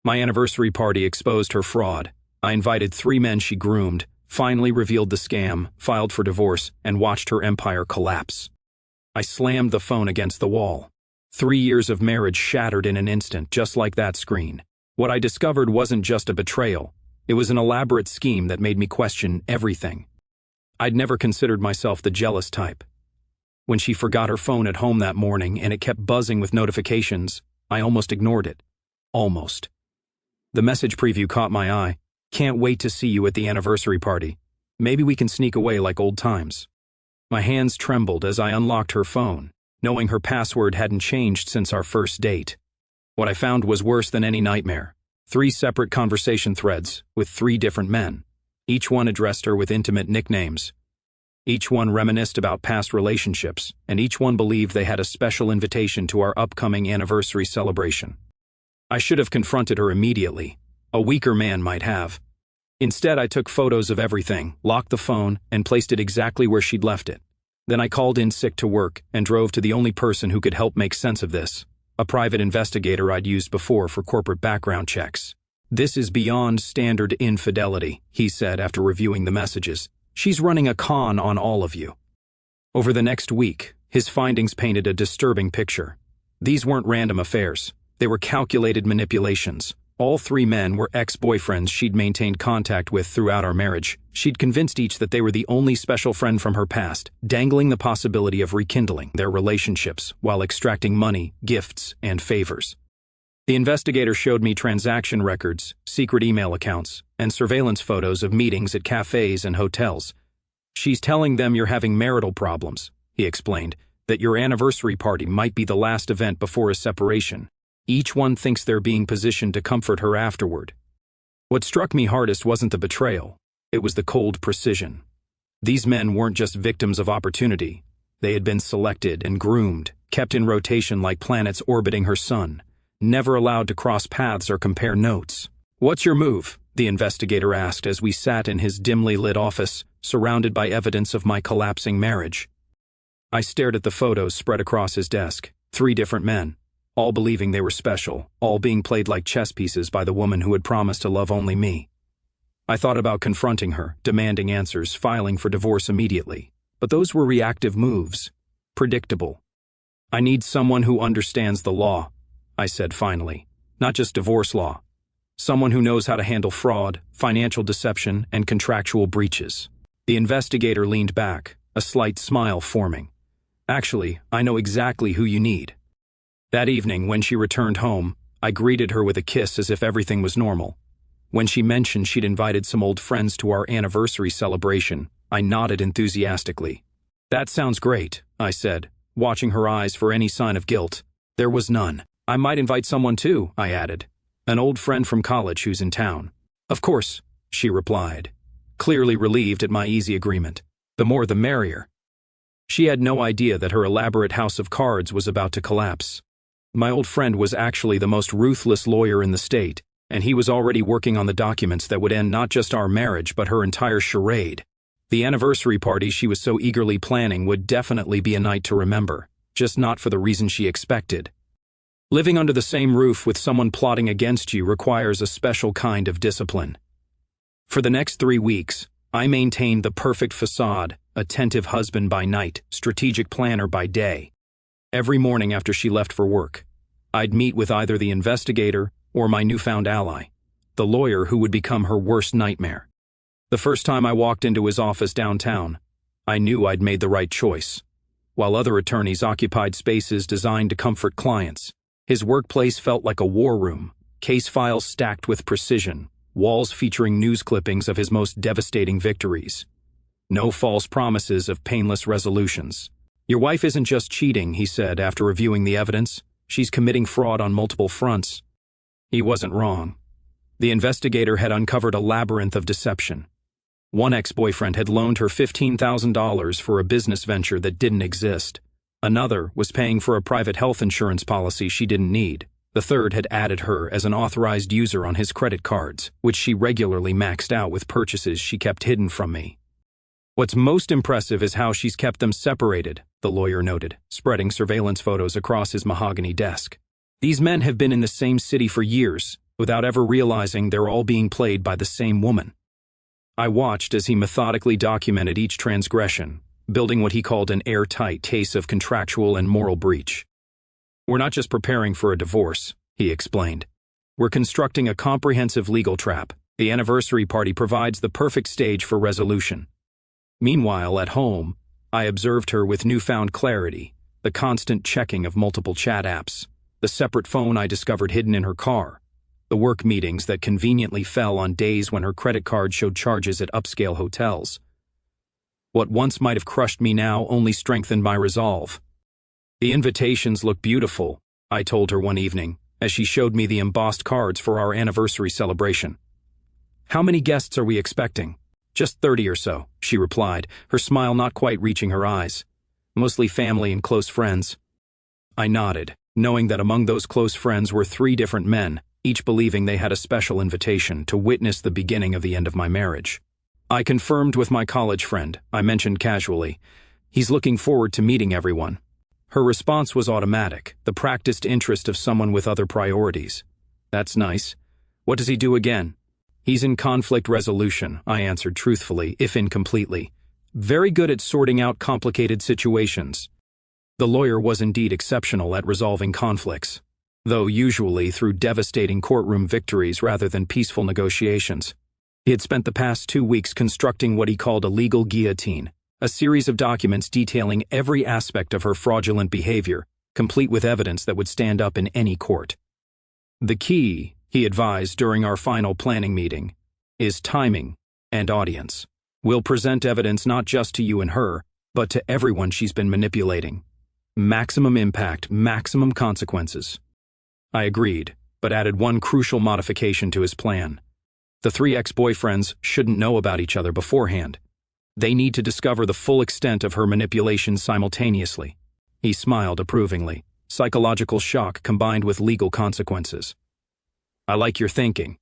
My anniversary party exposed her fraud. I invited 3 men she groomed, finally revealed the scam, filed for divorce, and watched her empire collapse. I slammed the phone against the wall. 3 years of marriage shattered in an instant, just like that screen. What I discovered wasn't just a betrayal. It was an elaborate scheme that made me question everything. I'd never considered myself the jealous type. When she forgot her phone at home that morning and it kept buzzing with notifications, I almost ignored it. Almost. The message preview caught my eye. Can't wait to see you at the anniversary party. Maybe we can sneak away like old times. My hands trembled as I unlocked her phone, knowing her password hadn't changed since our first date. What I found was worse than any nightmare. 3 separate conversation threads with 3 different men. Each one addressed her with intimate nicknames. Each one reminisced about past relationships, and each one believed they had a special invitation to our upcoming anniversary celebration. I should have confronted her immediately. A weaker man might have. Instead, I took photos of everything, locked the phone, and placed it exactly where she'd left it. Then I called in sick to work and drove to the only person who could help make sense of this, a private investigator I'd used before for corporate background checks. "This is beyond standard infidelity," he said after reviewing the messages. "She's running a con on all of you." Over the next week, his findings painted a disturbing picture. These weren't random affairs. They were calculated manipulations. All 3 men were ex-boyfriends she'd maintained contact with throughout our marriage. She'd convinced each that they were the only special friend from her past, dangling the possibility of rekindling their relationships while extracting money, gifts, and favors. The investigator showed me transaction records, secret email accounts, and surveillance photos of meetings at cafes and hotels. "She's telling them you're having marital problems," he explained, "that your anniversary party might be the last event before a separation. Each one thinks they're being positioned to comfort her afterward." What struck me hardest wasn't the betrayal. It was the cold precision. These men weren't just victims of opportunity. They had been selected and groomed, kept in rotation like planets orbiting her sun, never allowed to cross paths or compare notes. "What's your move?" the investigator asked as we sat in his dimly lit office, surrounded by evidence of my collapsing marriage. I stared at the photos spread across his desk. 3 different men, all believing they were special, all being played like chess pieces by the woman who had promised to love only me. I thought about confronting her, demanding answers, filing for divorce immediately. But those were reactive moves. Predictable. "I need someone who understands the law," I said finally. "Not just divorce law. Someone who knows how to handle fraud, financial deception, and contractual breaches." The investigator leaned back, a slight smile forming. "Actually, I know exactly who you need." That evening, when she returned home, I greeted her with a kiss as if everything was normal. When she mentioned she'd invited some old friends to our anniversary celebration, I nodded enthusiastically. "That sounds great," I said, watching her eyes for any sign of guilt. There was none. "I might invite someone too," I added. "An old friend from college who's in town." "Of course," she replied, clearly relieved at my easy agreement. The more the merrier. She had no idea that her elaborate house of cards was about to collapse. My old friend was actually the most ruthless lawyer in the state, and he was already working on the documents that would end not just our marriage but her entire charade. The anniversary party she was so eagerly planning would definitely be a night to remember, just not for the reason she expected. Living under the same roof with someone plotting against you requires a special kind of discipline. For the next 3 weeks, I maintained the perfect facade, attentive husband by night, strategic planner by day. Every morning after she left for work, I'd meet with either the investigator or my newfound ally, the lawyer who would become her worst nightmare. The first time I walked into his office downtown, I knew I'd made the right choice. While other attorneys occupied spaces designed to comfort clients, his workplace felt like a war room, case files stacked with precision, walls featuring news clippings of his most devastating victories. No false promises of painless resolutions. "Your wife isn't just cheating," he said after reviewing the evidence. "She's committing fraud on multiple fronts." He wasn't wrong. The investigator had uncovered a labyrinth of deception. One ex-boyfriend had loaned her $15,000 for a business venture that didn't exist. Another was paying for a private health insurance policy she didn't need. The third had added her as an authorized user on his credit cards, which she regularly maxed out with purchases she kept hidden from me. "What's most impressive is how she's kept them separated," the lawyer noted, spreading surveillance photos across his mahogany desk. "These men have been in the same city for years, without ever realizing they're all being played by the same woman. I watched as he methodically documented each transgression, building what he called an airtight case of contractual and moral breach. "We're not just preparing for a divorce," he explained. "We're constructing a comprehensive legal trap. The anniversary party provides the perfect stage for resolution." Meanwhile, at home, I observed her with newfound clarity, the constant checking of multiple chat apps, the separate phone I discovered hidden in her car, the work meetings that conveniently fell on days when her credit card showed charges at upscale hotels. What once might have crushed me now only strengthened my resolve. "The invitations look beautiful," I told her one evening, as she showed me the embossed cards for our anniversary celebration. "How many guests are we expecting?" "Just 30 or so," she replied, her smile not quite reaching her eyes. "Mostly family and close friends." I nodded, knowing that among those close friends were 3 different men, each believing they had a special invitation to witness the beginning of the end of my marriage. I confirmed with my college friend, I mentioned casually. "He's looking forward to meeting everyone." Her response was automatic, the practiced interest of someone with other priorities. "That's nice. What does he do again?" "He's in conflict resolution," I answered truthfully, if incompletely. "Very good at sorting out complicated situations." The lawyer was indeed exceptional at resolving conflicts, though usually through devastating courtroom victories rather than peaceful negotiations. He had spent the past 2 weeks constructing what he called a legal guillotine, a series of documents detailing every aspect of her fraudulent behavior, complete with evidence that would stand up in any court. "The key," he advised during our final planning meeting, "is timing and audience. We'll present evidence not just to you and her, but to everyone she's been manipulating. Maximum impact, maximum consequences." I agreed, but added one crucial modification to his plan. The 3 ex-boyfriends shouldn't know about each other beforehand. They need to discover the full extent of her manipulation simultaneously. He smiled approvingly, psychological shock combined with legal consequences. "I like your thinking."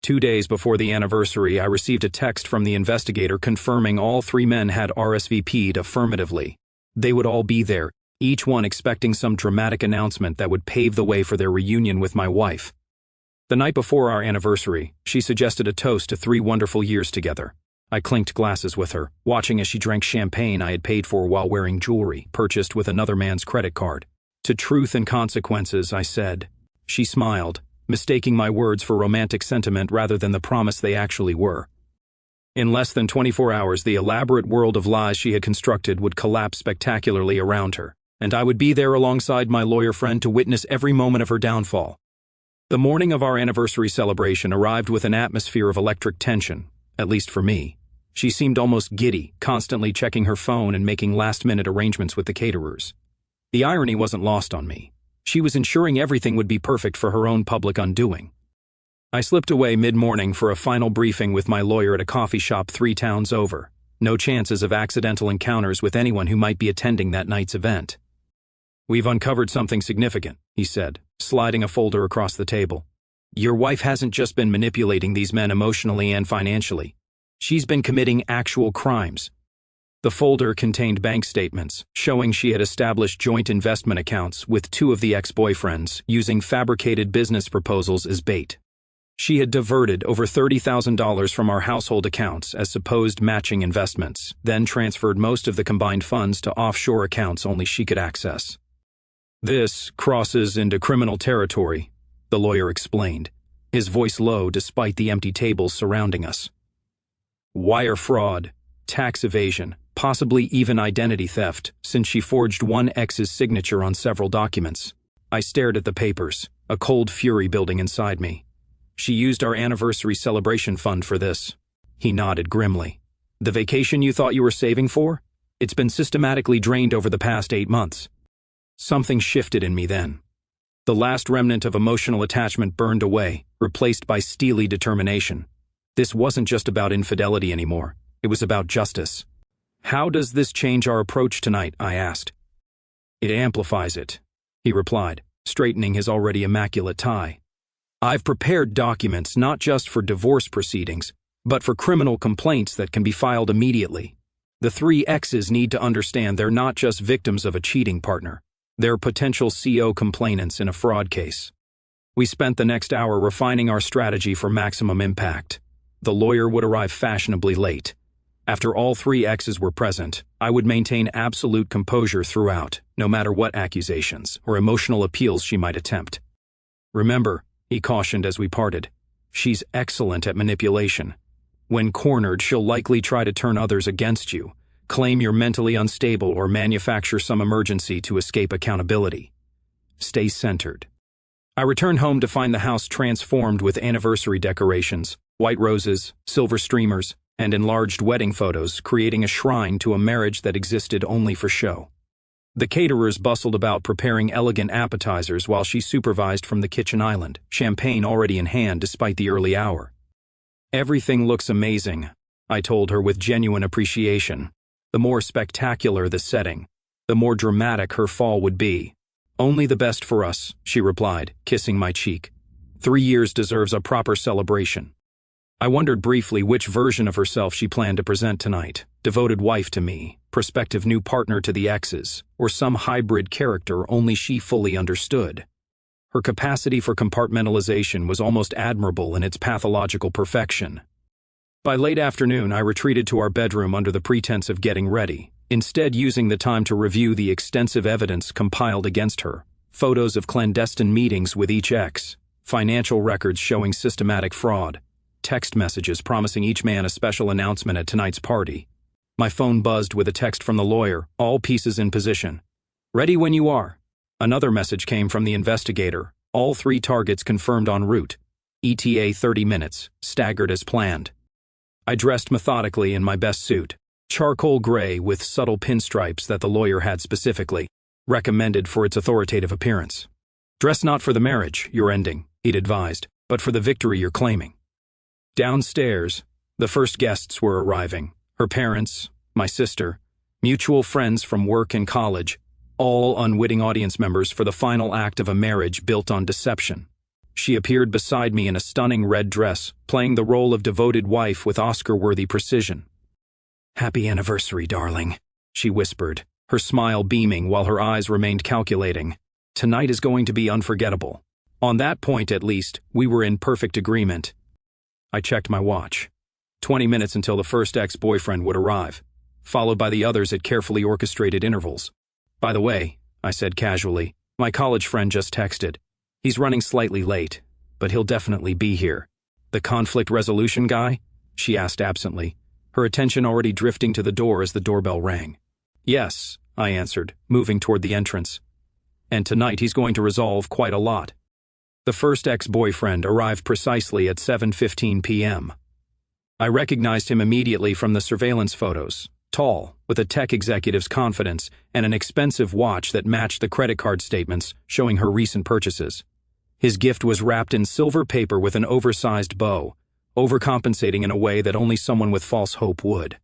2 days before the anniversary, I received a text from the investigator confirming all 3 men had RSVP'd affirmatively. They would all be there, each one expecting some dramatic announcement that would pave the way for their reunion with my wife. The night before our anniversary, she suggested a toast to 3 wonderful years together. I clinked glasses with her, watching as she drank champagne I had paid for while wearing jewelry purchased with another man's credit card. "To truth and consequences," I said. She smiled, mistaking my words for romantic sentiment rather than the promise they actually were. In less than 24 hours, the elaborate world of lies she had constructed would collapse spectacularly around her, and I would be there alongside my lawyer friend to witness every moment of her downfall. The morning of our anniversary celebration arrived with an atmosphere of electric tension, at least for me. She seemed almost giddy, constantly checking her phone and making last-minute arrangements with the caterers. The irony wasn't lost on me. She was ensuring everything would be perfect for her own public undoing. I slipped away mid-morning for a final briefing with my lawyer at a coffee shop 3 towns over. No chances of accidental encounters with anyone who might be attending that night's event. "We've uncovered something significant," he said, sliding a folder across the table. "Your wife hasn't just been manipulating these men emotionally and financially. She's been committing actual crimes." The folder contained bank statements showing she had established joint investment accounts with 2 of the ex-boyfriends using fabricated business proposals as bait. She had diverted over $30,000 from our household accounts as supposed matching investments, then transferred most of the combined funds to offshore accounts only she could access. "This crosses into criminal territory," the lawyer explained, his voice low despite the empty tables surrounding us. "Wire fraud, tax evasion, possibly even identity theft, since she forged one ex's signature on several documents." I stared at the papers, a cold fury building inside me. "She used our anniversary celebration fund for this." He nodded grimly. "The vacation you thought you were saving for? It's been systematically drained over the past 8 months. Something shifted in me then. The last remnant of emotional attachment burned away, replaced by steely determination. This wasn't just about infidelity anymore. It was about justice. "How does this change our approach tonight?" I asked. "It amplifies it," he replied, straightening his already immaculate tie. "I've prepared documents not just for divorce proceedings, but for criminal complaints that can be filed immediately. The 3 exes need to understand they're not just victims of a cheating partner. They're potential CO complainants in a fraud case. We spent the next hour refining our strategy for maximum impact. The lawyer would arrive fashionably late. After all three exes were present, I would maintain absolute composure throughout, no matter what accusations or emotional appeals she might attempt. Remember, he cautioned as we parted, she's excellent at manipulation. When cornered, she'll likely try to turn others against you, claim you're mentally unstable, or manufacture some emergency to escape accountability. Stay centered. I returned home to find the house transformed with anniversary decorations, white roses, silver streamers, and enlarged wedding photos, creating a shrine to a marriage that existed only for show. The caterers bustled about preparing elegant appetizers while she supervised from the kitchen island, champagne already in hand despite the early hour. "Everything looks amazing," I told her with genuine appreciation. The more spectacular the setting, the more dramatic her fall would be. "Only the best for us," she replied, kissing my cheek. 3 years deserves a proper celebration. I wondered briefly which version of herself she planned to present tonight. Devoted wife to me, prospective new partner to the exes, or some hybrid character only she fully understood. Her capacity for compartmentalization was almost admirable in its pathological perfection. By late afternoon, I retreated to our bedroom under the pretense of getting ready, instead using the time to review the extensive evidence compiled against her, photos of clandestine meetings with each ex, financial records showing systematic fraud, text messages promising each man a special announcement at tonight's party. My phone buzzed with a text from the lawyer, all pieces in position. "Ready when you are." Another message came from the investigator, all 3 targets confirmed en route. ETA 30 minutes, staggered as planned. I dressed methodically in my best suit, charcoal gray with subtle pinstripes that the lawyer had specifically recommended for its authoritative appearance. "Dress not for the marriage you're ending," he'd advised, "but for the victory you're claiming." Downstairs, the first guests were arriving. Her parents, my sister, mutual friends from work and college, all unwitting audience members for the final act of a marriage built on deception. She appeared beside me in a stunning red dress, playing the role of devoted wife with Oscar-worthy precision. "Happy anniversary, darling," she whispered, her smile beaming while her eyes remained calculating. "Tonight is going to be unforgettable." On that point, at least, we were in perfect agreement. I checked my watch. 20 minutes until the first ex-boyfriend would arrive, followed by the others at carefully orchestrated intervals. "By the way," I said casually, "my college friend just texted. He's running slightly late, but he'll definitely be here." "The conflict resolution guy?" she asked absently, her attention already drifting to the door as the doorbell rang. "Yes," I answered, moving toward the entrance. "And tonight he's going to resolve quite a lot." The first ex-boyfriend arrived precisely at 7:15 p.m. I recognized him immediately from the surveillance photos, tall, with a tech executive's confidence and an expensive watch that matched the credit card statements showing her recent purchases. His gift was wrapped in silver paper with an oversized bow, overcompensating in a way that only someone with false hope would.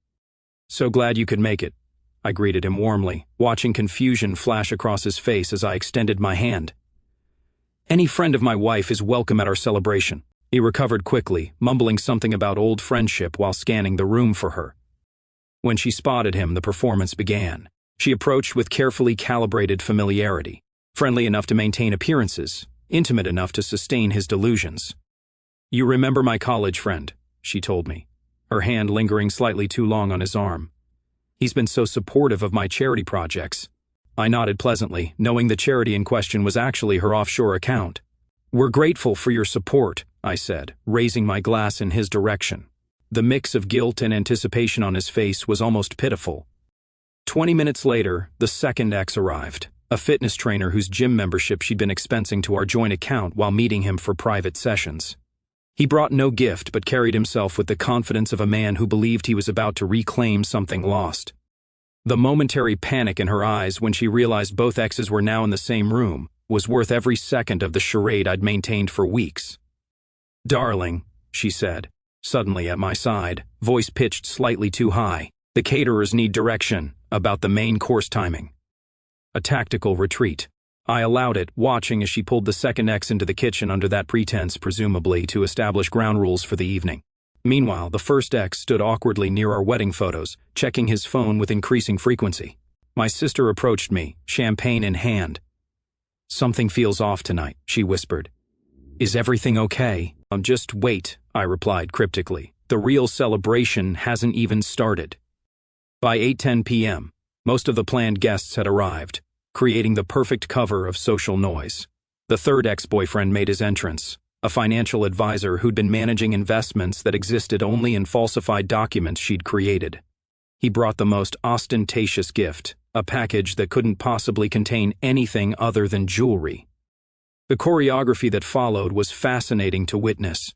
"So glad you could make it," I greeted him warmly, watching confusion flash across his face as I extended my hand. "Any friend of my wife is welcome at our celebration." He recovered quickly, mumbling something about old friendship while scanning the room for her. When she spotted him, the performance began. She approached with carefully calibrated familiarity, friendly enough to maintain appearances, intimate enough to sustain his delusions. "You remember my college friend," she told me, her hand lingering slightly too long on his arm. "He's been so supportive of my charity projects." I nodded pleasantly, knowing the charity in question was actually her offshore account. "We're grateful for your support," I said, raising my glass in his direction. The mix of guilt and anticipation on his face was almost pitiful. 20 minutes later, the second ex arrived, a fitness trainer whose gym membership she'd been expensing to our joint account while meeting him for private sessions. He brought no gift but carried himself with the confidence of a man who believed he was about to reclaim something lost. The momentary panic in her eyes when she realized both exes were now in the same room was worth every second of the charade I'd maintained for weeks. "Darling," she said, suddenly at my side, voice pitched slightly too high, "the caterers need direction about the main course timing." A tactical retreat. I allowed it, watching as she pulled the second ex into the kitchen under that pretense, presumably to establish ground rules for the evening. Meanwhile, the first ex stood awkwardly near our wedding photos, checking his phone with increasing frequency. My sister approached me, champagne in hand. "Something feels off tonight," she whispered. Is everything okay? Just wait, I replied cryptically. The real celebration hasn't even started. By 8:10 p.m., most of the planned guests had arrived, creating the perfect cover of social noise. The third ex-boyfriend made his entrance, a financial advisor who'd been managing investments that existed only in falsified documents she'd created. He brought the most ostentatious gift, a package that couldn't possibly contain anything other than jewelry. The choreography that followed was fascinating to witness.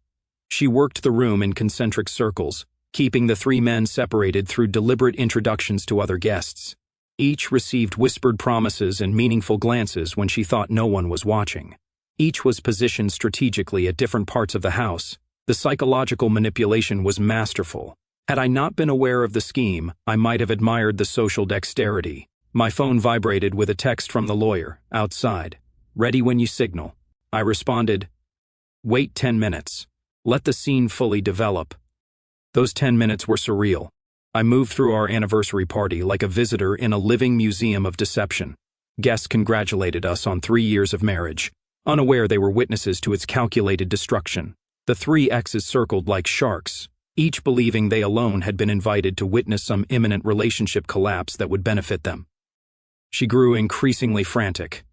She worked the room in concentric circles, keeping the three men separated through deliberate introductions to other guests. Each received whispered promises and meaningful glances when she thought no one was watching. Each was positioned strategically at different parts of the house. The psychological manipulation was masterful. Had I not been aware of the scheme, I might have admired the social dexterity. My phone vibrated with a text from the lawyer, outside. Ready when you signal. I responded, wait 10 minutes. Let the scene fully develop. Those 10 minutes were surreal. I moved through our anniversary party like a visitor in a living museum of deception. Guests congratulated us on 3 years of marriage, unaware they were witnesses to its calculated destruction. The three exes circled like sharks, each believing they alone had been invited to witness some imminent relationship collapse that would benefit them. She grew increasingly frantic,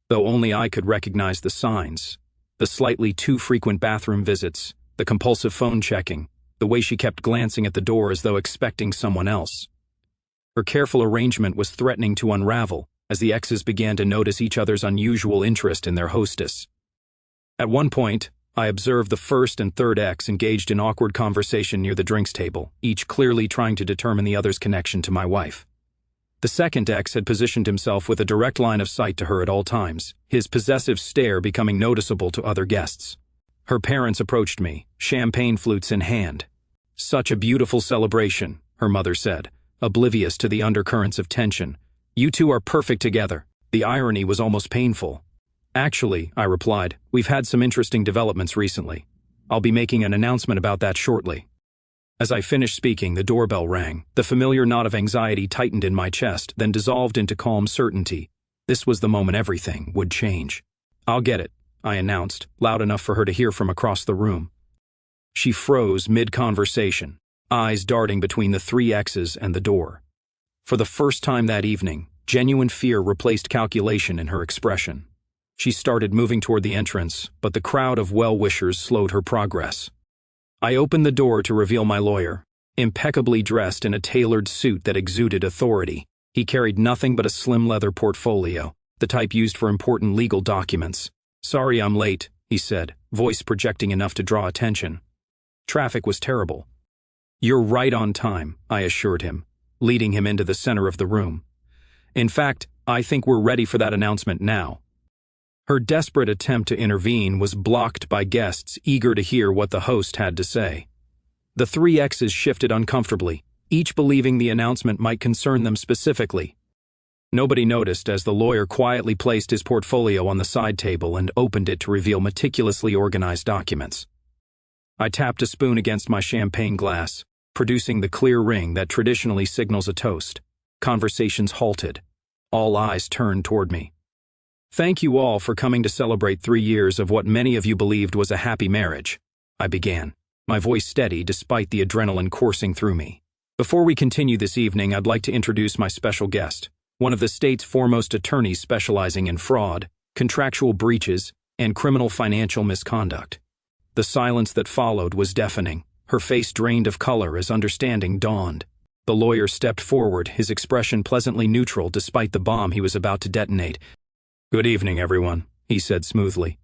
though only I could recognize the signs. The slightly too frequent bathroom visits, the compulsive phone checking, the way she kept glancing at the door as though expecting someone else. Her careful arrangement was threatening to unravel as the exes began to notice each other's unusual interest in their hostess. At one point, I observed the first and third ex engaged in awkward conversation near the drinks table, each clearly trying to determine the other's connection to my wife. The second ex had positioned himself with a direct line of sight to her at all times, his possessive stare becoming noticeable to other guests. Her parents approached me, champagne flutes in hand. Such a beautiful celebration, her mother said, oblivious to the undercurrents of tension. You two are perfect together. The irony was almost painful. Actually, I replied, we've had some interesting developments recently. I'll be making an announcement about that shortly. As I finished speaking, the doorbell rang. The familiar knot of anxiety tightened in my chest, then dissolved into calm certainty. This was the moment everything would change. I'll get it, I announced, loud enough for her to hear from across the room. She froze mid-conversation, eyes darting between the three exes and the door. For the first time that evening, genuine fear replaced calculation in her expression. She started moving toward the entrance, but the crowd of well-wishers slowed her progress. I opened the door to reveal my lawyer, impeccably dressed in a tailored suit that exuded authority. He carried nothing but a slim leather portfolio, the type used for important legal documents. Sorry I'm late, he said, voice projecting enough to draw attention. Traffic was terrible. You're right on time, I assured him, leading him into the center of the room. In fact, I think we're ready for that announcement now. Her desperate attempt to intervene was blocked by guests eager to hear what the host had to say. The three exes shifted uncomfortably, each believing the announcement might concern them specifically. Nobody noticed as the lawyer quietly placed his portfolio on the side table and opened it to reveal meticulously organized documents. I tapped a spoon against my champagne glass, producing the clear ring that traditionally signals a toast. Conversations halted. All eyes turned toward me. Thank you all for coming to celebrate 3 years of what many of you believed was a happy marriage, I began, my voice steady despite the adrenaline coursing through me. Before we continue this evening, I'd like to introduce my special guest, one of the state's foremost attorneys specializing in fraud, contractual breaches, and criminal financial misconduct. The silence that followed was deafening, her face drained of color as understanding dawned. The lawyer stepped forward, his expression pleasantly neutral despite the bomb he was about to detonate. Good evening, everyone, he said smoothly.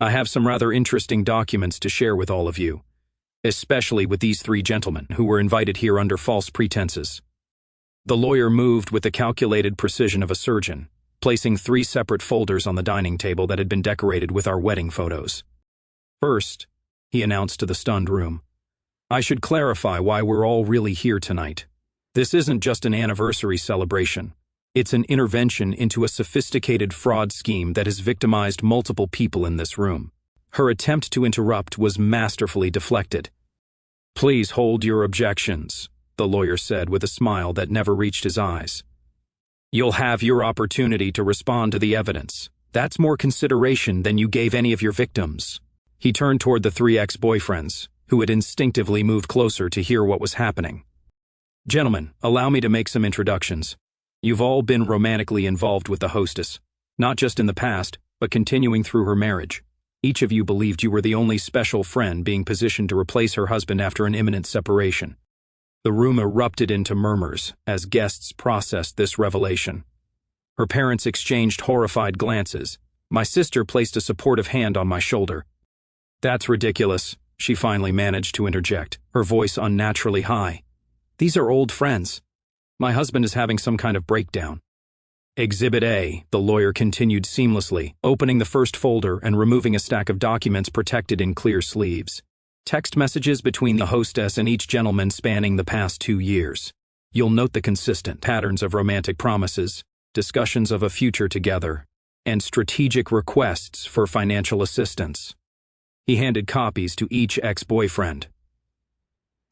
I have some rather interesting documents to share with all of you, especially with these three gentlemen who were invited here under false pretenses. The lawyer moved with the calculated precision of a surgeon, placing 3 separate folders on the dining table that had been decorated with our wedding photos. First, he announced to the stunned room, I should clarify why we're all really here tonight. This isn't just an anniversary celebration. It's an intervention into a sophisticated fraud scheme that has victimized multiple people in this room. Her attempt to interrupt was masterfully deflected. Please hold your objections, the lawyer said with a smile that never reached his eyes. You'll have your opportunity to respond to the evidence. That's more consideration than you gave any of your victims. He turned toward the three ex-boyfriends, who had instinctively moved closer to hear what was happening. Gentlemen, allow me to make some introductions. You've all been romantically involved with the hostess, not just in the past, but continuing through her marriage. Each of you believed you were the only special friend being positioned to replace her husband after an imminent separation. The room erupted into murmurs as guests processed this revelation. Her parents exchanged horrified glances. My sister placed a supportive hand on my shoulder. "That's ridiculous," she finally managed to interject, her voice unnaturally high. "These are old friends. My husband is having some kind of breakdown." Exhibit A, the lawyer continued seamlessly, opening the first folder and removing a stack of documents protected in clear sleeves. Text messages between the hostess and each gentleman spanning the past 2 years. You'll note the consistent patterns of romantic promises, discussions of a future together, and strategic requests for financial assistance. He handed copies to each ex-boyfriend.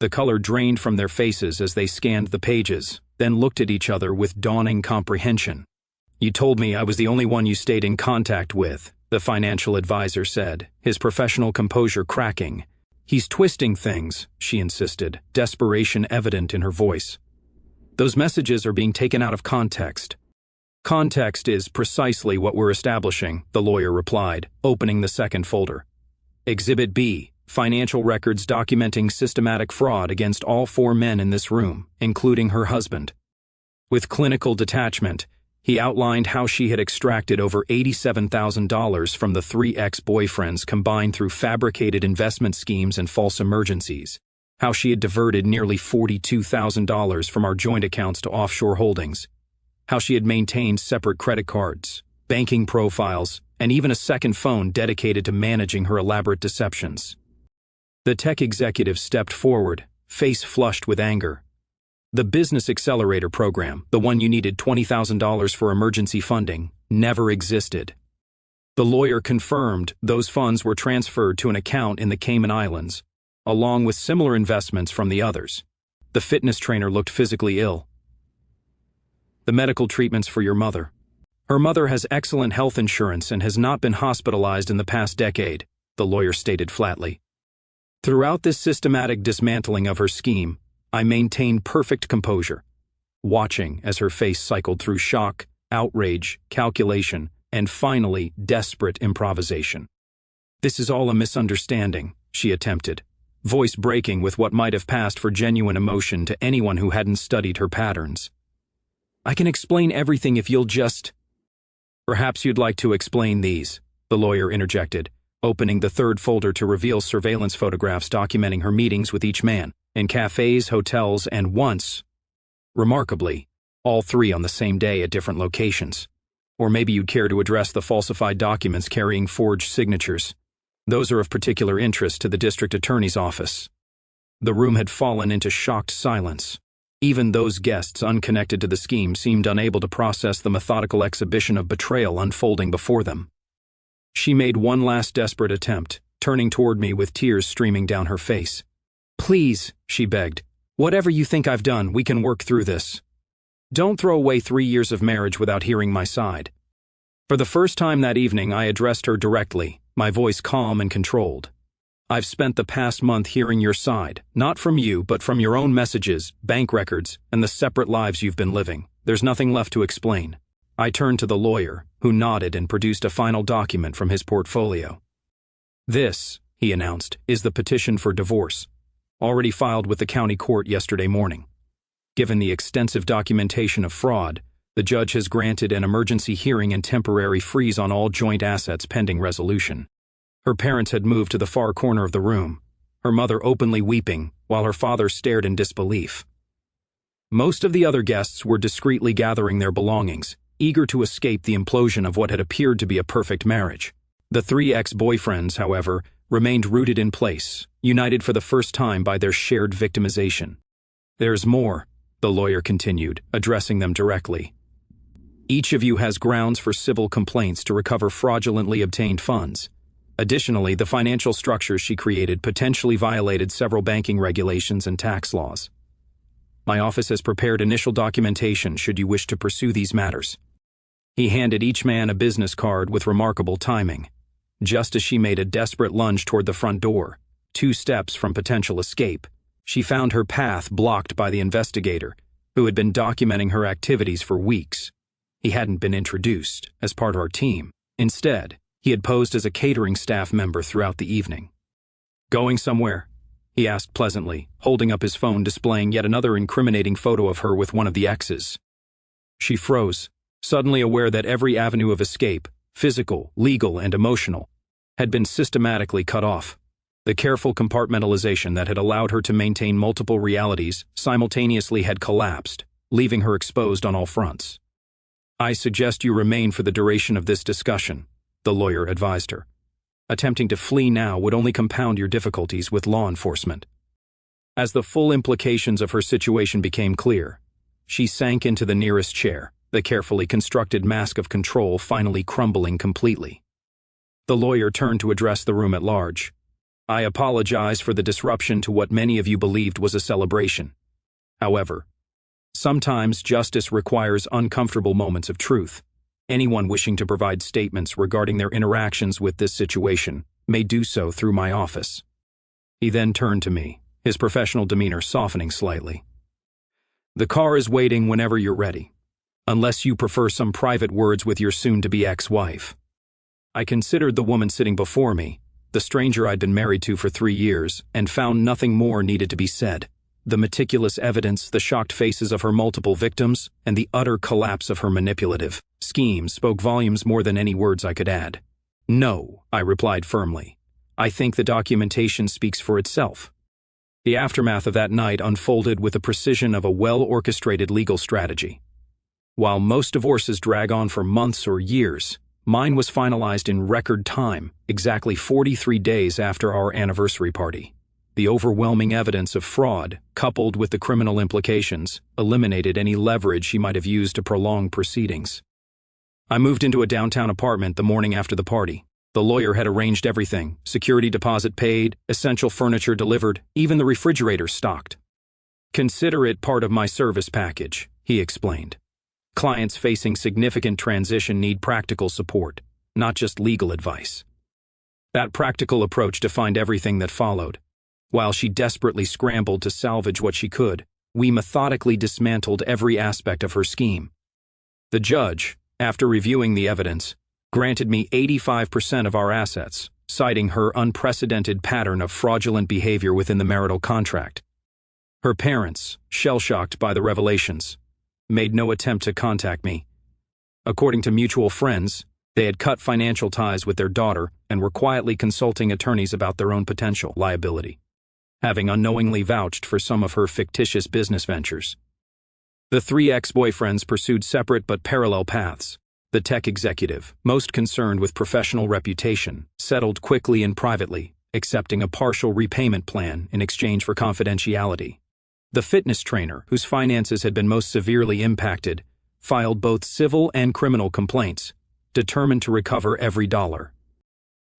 The color drained from their faces as they scanned the pages, then looked at each other with dawning comprehension. "You told me I was the only one you stayed in contact with," the financial advisor said, his professional composure cracking. "He's twisting things," she insisted, desperation evident in her voice. "Those messages are being taken out of context." "Context is precisely what we're establishing," the lawyer replied, opening the second folder. Exhibit B, financial records documenting systematic fraud against all 4 men in this room, including her husband. With clinical detachment, he outlined how she had extracted over $87,000 from the 3 ex-boyfriends combined through fabricated investment schemes and false emergencies, how she had diverted nearly $42,000 from our joint accounts to offshore holdings, how she had maintained separate credit cards, banking profiles, and even a second phone dedicated to managing her elaborate deceptions. The tech executive stepped forward, face flushed with anger. "The Business Accelerator program, the one you needed $20,000 for emergency funding, never existed." The lawyer confirmed those funds were transferred to an account in the Cayman Islands, along with similar investments from the others. The fitness trainer looked physically ill. "The medical treatments for your mother. Her mother has excellent health insurance and has not been hospitalized in the past decade," the lawyer stated flatly. "Throughout this systematic dismantling of her scheme, I maintained perfect composure, watching as her face cycled through shock, outrage, calculation, and finally, desperate improvisation. "This is all a misunderstanding," she attempted, voice breaking with what might have passed for genuine emotion to anyone who hadn't studied her patterns. "I can explain everything if you'll just—" "Perhaps you'd like to explain these," the lawyer interjected, opening the third folder to reveal surveillance photographs documenting her meetings with each man, in cafes, hotels, and once, remarkably, all 3 on the same day at different locations. Or maybe you'd care to address the falsified documents carrying forged signatures. Those are of particular interest to the district attorney's office. The room had fallen into shocked silence. Even those guests unconnected to the scheme seemed unable to process the methodical exhibition of betrayal unfolding before them. She made one last desperate attempt, turning toward me with tears streaming down her face. "Please," she begged, "whatever you think I've done, we can work through this. Don't throw away 3 years of marriage without hearing my side." For the first time that evening, I addressed her directly, my voice calm and controlled. "I've spent the past month hearing your side, not from you, but from your own messages, bank records, and the separate lives you've been living. There's nothing left to explain." I turned to the lawyer, who nodded and produced a final document from his portfolio. "This," he announced, "is the petition for divorce, already filed with the county court yesterday morning. Given the extensive documentation of fraud, the judge has granted an emergency hearing and temporary freeze on all joint assets pending resolution." Her parents had moved to the far corner of the room, her mother openly weeping, while her father stared in disbelief. Most of the other guests were discreetly gathering their belongings, eager to escape the implosion of what had appeared to be a perfect marriage. The 3 ex-boyfriends, however, remained rooted in place, united for the first time by their shared victimization. "There's more," the lawyer continued, addressing them directly. "Each of you has grounds for civil complaints to recover fraudulently obtained funds. Additionally, the financial structures she created potentially violated several banking regulations and tax laws. My office has prepared initial documentation should you wish to pursue these matters." He handed each man a business card with remarkable timing. Just as she made a desperate lunge toward the front door, 2 steps from potential escape, she found her path blocked by the investigator, who had been documenting her activities for weeks. He hadn't been introduced as part of our team. Instead, he had posed as a catering staff member throughout the evening. "Going somewhere?" he asked pleasantly, holding up his phone displaying yet another incriminating photo of her with one of the exes. She froze, suddenly aware that every avenue of escape, physical, legal, and emotional, had been systematically cut off. The careful compartmentalization that had allowed her to maintain multiple realities simultaneously had collapsed, leaving her exposed on all fronts. "I suggest you remain for the duration of this discussion," the lawyer advised her. "Attempting to flee now would only compound your difficulties with law enforcement." As the full implications of her situation became clear, she sank into the nearest chair, the carefully constructed mask of control finally crumbling completely. The lawyer turned to address the room at large. "I apologize for the disruption to what many of you believed was a celebration. However, sometimes justice requires uncomfortable moments of truth. Anyone wishing to provide statements regarding their interactions with this situation may do so through my office." He then turned to me, his professional demeanor softening slightly. "The car is waiting whenever you're ready, unless you prefer some private words with your soon-to-be ex-wife." I considered the woman sitting before me, the stranger I'd been married to for 3 years, and found nothing more needed to be said. The meticulous evidence, the shocked faces of her multiple victims, and the utter collapse of her manipulative scheme spoke volumes more than any words I could add. "No," I replied firmly. "I think the documentation speaks for itself." The aftermath of that night unfolded with the precision of a well-orchestrated legal strategy. While most divorces drag on for months or years, mine was finalized in record time, exactly 43 days after our anniversary party. The overwhelming evidence of fraud, coupled with the criminal implications, eliminated any leverage she might have used to prolong proceedings. I moved into a downtown apartment the morning after the party. The lawyer had arranged everything: security deposit paid, essential furniture delivered, even the refrigerator stocked. "Consider it part of my service package," he explained. "Clients facing significant transition need practical support, not just legal advice." That practical approach defined everything that followed. While she desperately scrambled to salvage what she could, we methodically dismantled every aspect of her scheme. The judge, after reviewing the evidence, granted me 85% of our assets, citing her unprecedented pattern of fraudulent behavior within the marital contract. Her parents, shell-shocked by the revelations, made no attempt to contact me. According to mutual friends, they had cut financial ties with their daughter and were quietly consulting attorneys about their own potential liability, having unknowingly vouched for some of her fictitious business ventures. The 3 ex-boyfriends pursued separate but parallel paths. The tech executive, most concerned with professional reputation, settled quickly and privately, accepting a partial repayment plan in exchange for confidentiality. The fitness trainer, whose finances had been most severely impacted, filed both civil and criminal complaints, determined to recover every dollar.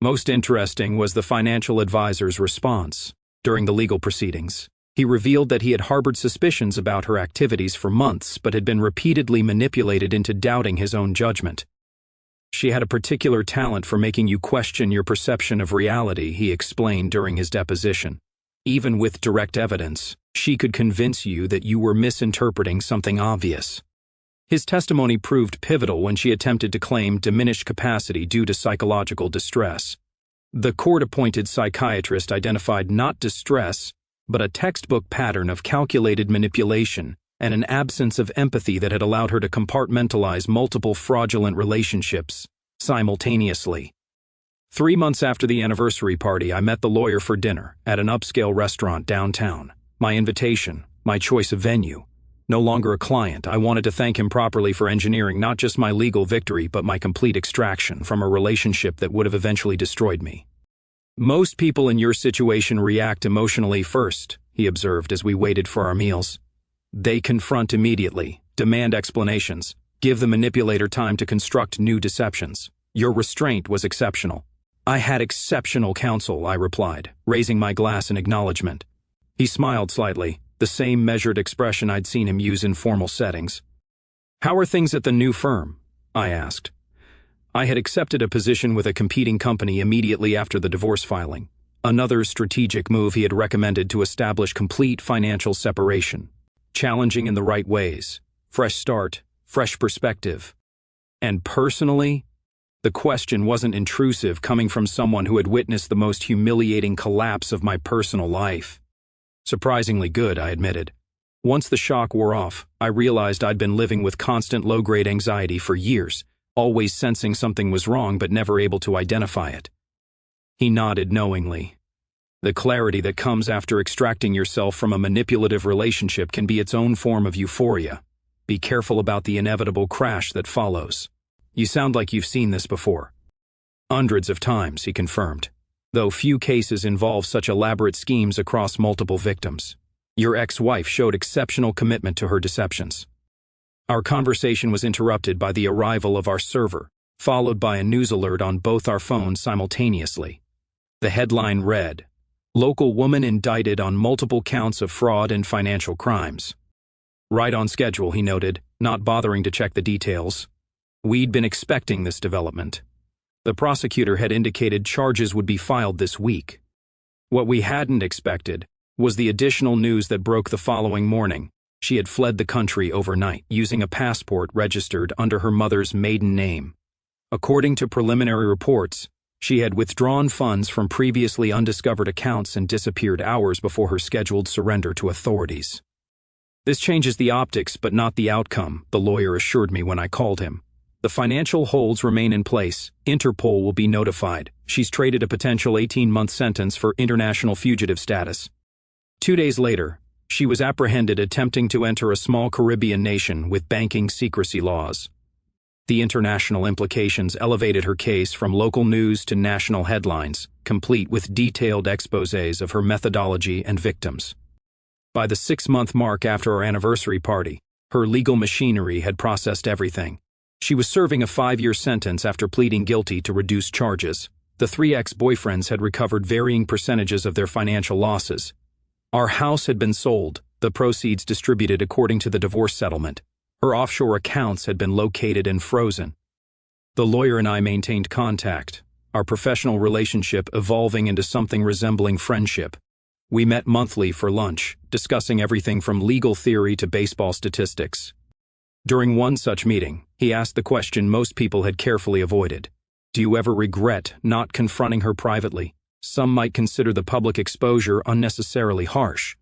Most interesting was the financial advisor's response. During the legal proceedings, he revealed that he had harbored suspicions about her activities for months but had been repeatedly manipulated into doubting his own judgment. "She had a particular talent for making you question your perception of reality," he explained during his deposition. "Even with direct evidence, she could convince you that you were misinterpreting something obvious." His testimony proved pivotal when she attempted to claim diminished capacity due to psychological distress. The court-appointed psychiatrist identified not distress, but a textbook pattern of calculated manipulation and an absence of empathy that had allowed her to compartmentalize multiple fraudulent relationships simultaneously. 3 months after the anniversary party, I met the lawyer for dinner at an upscale restaurant downtown. My invitation, my choice of venue. No longer a client, I wanted to thank him properly for engineering not just my legal victory but my complete extraction from a relationship that would have eventually destroyed me. "Most people in your situation react emotionally first," he observed as we waited for our meals. "They confront immediately, demand explanations, give the manipulator time to construct new deceptions. Your restraint was exceptional." "I had exceptional counsel," I replied, raising my glass in acknowledgement. He smiled slightly, the same measured expression I'd seen him use in formal settings. "How are things at the new firm?" I asked. I had accepted a position with a competing company immediately after the divorce filing, another strategic move he had recommended to establish complete financial separation. Challenging in the right ways, fresh start, fresh perspective. And personally, the question wasn't intrusive coming from someone who had witnessed the most humiliating collapse of my personal life. Surprisingly good, I admitted. Once the shock wore off, I realized I'd been living with constant low-grade anxiety for years, always sensing something was wrong but never able to identify it. He nodded knowingly. The clarity that comes after extracting yourself from a manipulative relationship can be its own form of euphoria. Be careful about the inevitable crash that follows. You sound like you've seen this before. Hundreds of times, he confirmed, though few cases involve such elaborate schemes across multiple victims. Your ex-wife showed exceptional commitment to her deceptions. Our conversation was interrupted by the arrival of our server, followed by a news alert on both our phones simultaneously. The headline read, "Local woman indicted on multiple counts of fraud and financial crimes." Right on schedule, he noted, not bothering to check the details. We'd been expecting this development. The prosecutor had indicated charges would be filed this week. What we hadn't expected was the additional news that broke the following morning. She had fled the country overnight, using a passport registered under her mother's maiden name. According to preliminary reports, she had withdrawn funds from previously undiscovered accounts and disappeared hours before her scheduled surrender to authorities. This changes the optics but not the outcome, the lawyer assured me when I called him. The financial holds remain in place. Interpol will be notified. She's traded a potential 18-month sentence for international fugitive status. 2 days later, she was apprehended attempting to enter a small Caribbean nation with banking secrecy laws. The international implications elevated her case from local news to national headlines, complete with detailed exposés of her methodology and victims. By the 6-month mark after our anniversary party, her legal machinery had processed everything. She was serving a 5-year sentence after pleading guilty to reduced charges. The 3 ex-boyfriends had recovered varying percentages of their financial losses. Our house had been sold, the proceeds distributed according to the divorce settlement. Her offshore accounts had been located and frozen. The lawyer and I maintained contact, our professional relationship evolving into something resembling friendship. We met monthly for lunch, discussing everything from legal theory to baseball statistics. During one such meeting, he asked the question most people had carefully avoided. Do you ever regret not confronting her privately? Some might consider the public exposure unnecessarily harsh.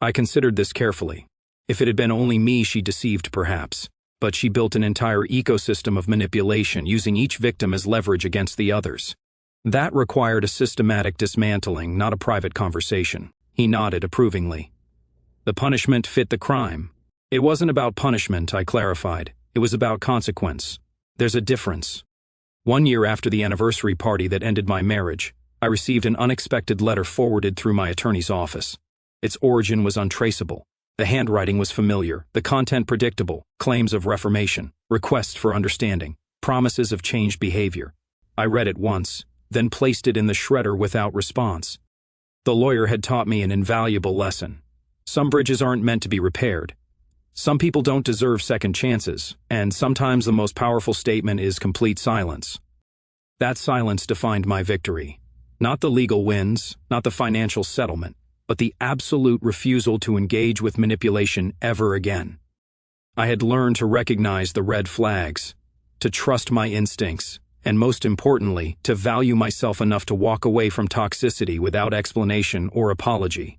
I considered this carefully. If it had been only me she deceived, perhaps. But she built an entire ecosystem of manipulation, using each victim as leverage against the others. That required a systematic dismantling, not a private conversation. He nodded approvingly. The punishment fit the crime. It wasn't about punishment, I clarified. It was about consequence. There's a difference. 1 year after the anniversary party that ended my marriage, I received an unexpected letter forwarded through my attorney's office. Its origin was untraceable. The handwriting was familiar, the content predictable, claims of reformation, requests for understanding, promises of changed behavior. I read it once, then placed it in the shredder without response. The lawyer had taught me an invaluable lesson. Some bridges aren't meant to be repaired. Some people don't deserve second chances, and sometimes the most powerful statement is complete silence. That silence defined my victory. Not the legal wins, not the financial settlement, but the absolute refusal to engage with manipulation ever again. I had learned to recognize the red flags, to trust my instincts, and most importantly, to value myself enough to walk away from toxicity without explanation or apology.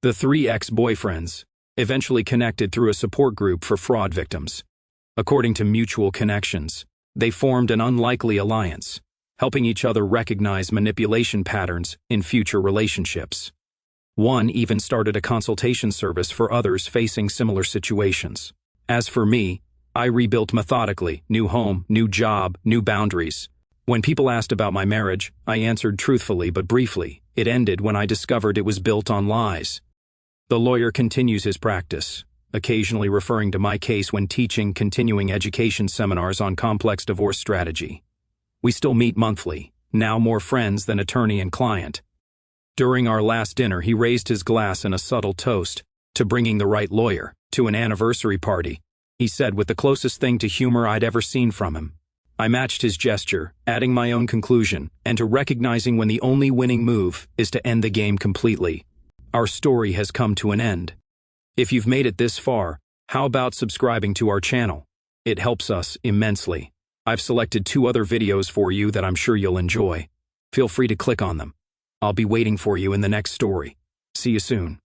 The 3 ex-boyfriends eventually connected through a support group for fraud victims. According to mutual connections, they formed an unlikely alliance, helping each other recognize manipulation patterns in future relationships. One even started a consultation service for others facing similar situations. As for me, I rebuilt methodically, new home, new job, new boundaries. When people asked about my marriage, I answered truthfully but briefly. It ended when I discovered it was built on lies. The lawyer continues his practice, occasionally referring to my case when teaching continuing education seminars on complex divorce strategy. We still meet monthly, now more friends than attorney and client. During our last dinner, he raised his glass in a subtle toast to bringing the right lawyer to an anniversary party. He said with the closest thing to humor I'd ever seen from him. I matched his gesture, adding my own conclusion, and to recognizing when the only winning move is to end the game completely. Our story has come to an end. If you've made it this far, how about subscribing to our channel? It helps us immensely. I've selected 2 other videos for you that I'm sure you'll enjoy. Feel free to click on them. I'll be waiting for you in the next story. See you soon.